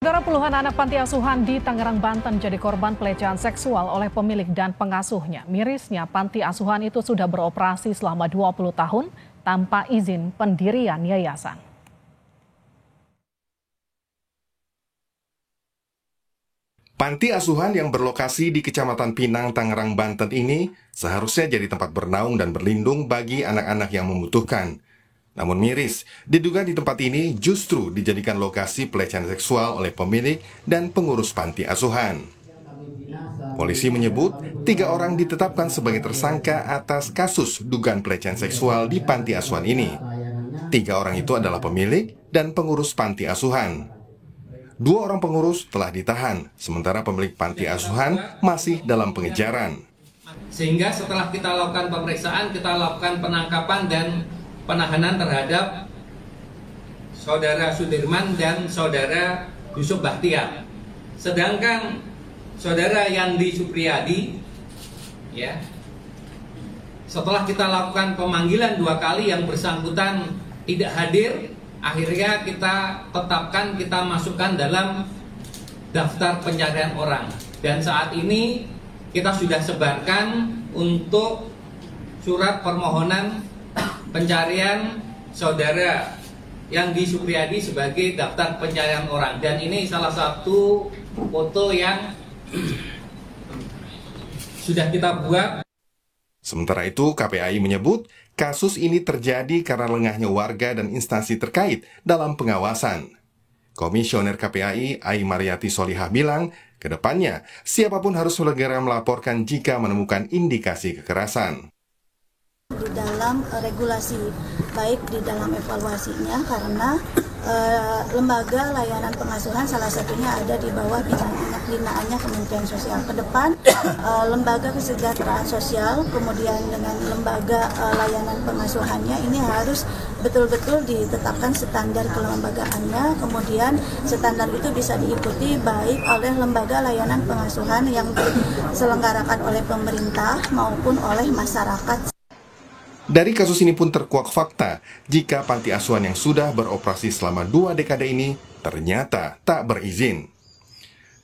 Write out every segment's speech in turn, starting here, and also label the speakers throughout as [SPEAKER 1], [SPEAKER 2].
[SPEAKER 1] Saudara, puluhan anak panti asuhan di Tangerang, Banten jadi korban pelecehan seksual oleh pemilik dan pengasuhnya. Mirisnya, panti asuhan itu sudah beroperasi selama 20 tahun tanpa izin pendirian yayasan.
[SPEAKER 2] Panti asuhan yang berlokasi di Kecamatan Pinang, Tangerang, Banten ini seharusnya jadi tempat bernaung dan berlindung bagi anak-anak yang membutuhkan. Namun miris, diduga di tempat ini justru dijadikan lokasi pelecehan seksual oleh pemilik dan pengurus panti asuhan. Polisi menyebut 3 orang ditetapkan sebagai tersangka atas kasus dugaan pelecehan seksual di panti asuhan ini. 3 orang itu adalah pemilik dan pengurus panti asuhan. 2 orang pengurus telah ditahan, sementara pemilik panti asuhan masih dalam pengejaran.
[SPEAKER 3] Sehingga setelah kita lakukan pemeriksaan, kita lakukan penangkapan dan penahanan terhadap Saudara Sudirman dan Saudara Yusuf Bahtiar. Sedangkan Saudara Yandi Supriyadi, ya, setelah kita lakukan pemanggilan 2 kali yang bersangkutan tidak hadir, akhirnya kita tetapkan, kita masukkan dalam daftar pencarian orang. Dan saat ini kita sudah sebarkan untuk surat permohonan pencarian Saudara Yandi Supriyadi sebagai daftar pencarian orang. Dan ini salah satu foto yang sudah kita buat.
[SPEAKER 2] Sementara itu, KPAI menyebut kasus ini terjadi karena lengahnya warga dan instansi terkait dalam pengawasan. Komisioner KPAI, Ai Mariati Solihah bilang, kedepannya siapapun harus segera melaporkan jika menemukan indikasi kekerasan.
[SPEAKER 4] Di dalam regulasi, baik di dalam evaluasinya, karena lembaga layanan pengasuhan salah satunya ada di bawah binaannya Kementerian Sosial. Ke depan, lembaga kesejahteraan sosial, kemudian dengan lembaga layanan pengasuhannya ini harus betul-betul ditetapkan standar kelembagaannya, kemudian standar itu bisa diikuti baik oleh lembaga layanan pengasuhan yang diselenggarakan oleh pemerintah maupun oleh masyarakat.
[SPEAKER 2] Dari kasus ini pun terkuak fakta jika panti asuhan yang sudah beroperasi selama 2 dekade ini ternyata tak berizin.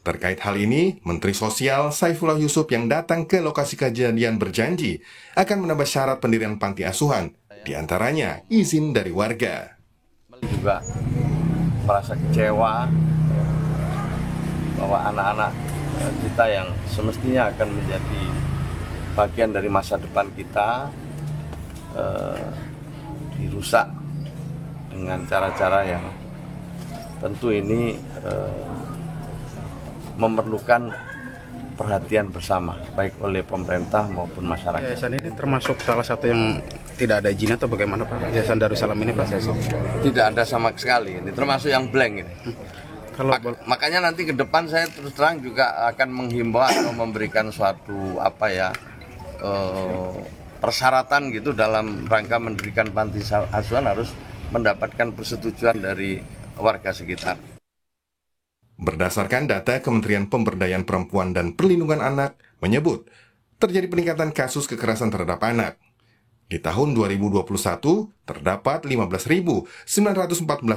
[SPEAKER 2] Terkait hal ini, Menteri Sosial Saifullah Yusuf yang datang ke lokasi kejadian berjanji akan menambah syarat pendirian panti asuhan, diantaranya izin dari warga.
[SPEAKER 5] Juga merasa kecewa bahwa anak-anak kita yang semestinya akan menjadi bagian dari masa depan kita dirusak dengan cara-cara yang tentu ini memerlukan perhatian bersama baik oleh pemerintah maupun masyarakat.
[SPEAKER 6] Yayasan ini termasuk salah satu yang tidak ada izin atau bagaimana Pak? Yayasan Darussalam ini Pak?
[SPEAKER 5] Tidak ada sama sekali, ini termasuk yang blank ini. Makanya nanti ke depan saya terus terang juga akan menghimbau atau memberikan suatu persyaratan gitu dalam rangka mendirikan panti asuhan harus mendapatkan persetujuan dari warga sekitar.
[SPEAKER 2] Berdasarkan data Kementerian Pemberdayaan Perempuan dan Perlindungan Anak menyebut terjadi peningkatan kasus kekerasan terhadap anak. Di tahun 2021 terdapat 15.914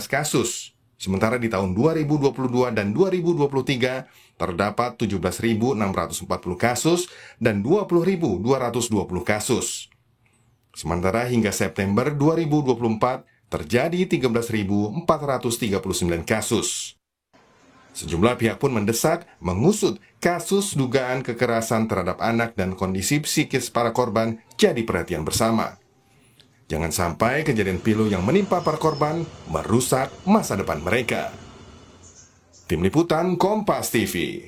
[SPEAKER 2] kasus. Sementara di tahun 2022 dan 2023 terdapat 17.640 kasus dan 20.220 kasus. Sementara hingga September 2024 terjadi 13.439 kasus. Sejumlah pihak pun mendesak mengusut kasus dugaan kekerasan terhadap anak dan kondisi psikis para korban jadi perhatian bersama. Jangan sampai kejadian pilu yang menimpa para korban merusak masa depan mereka. Tim Liputan Kompas TV.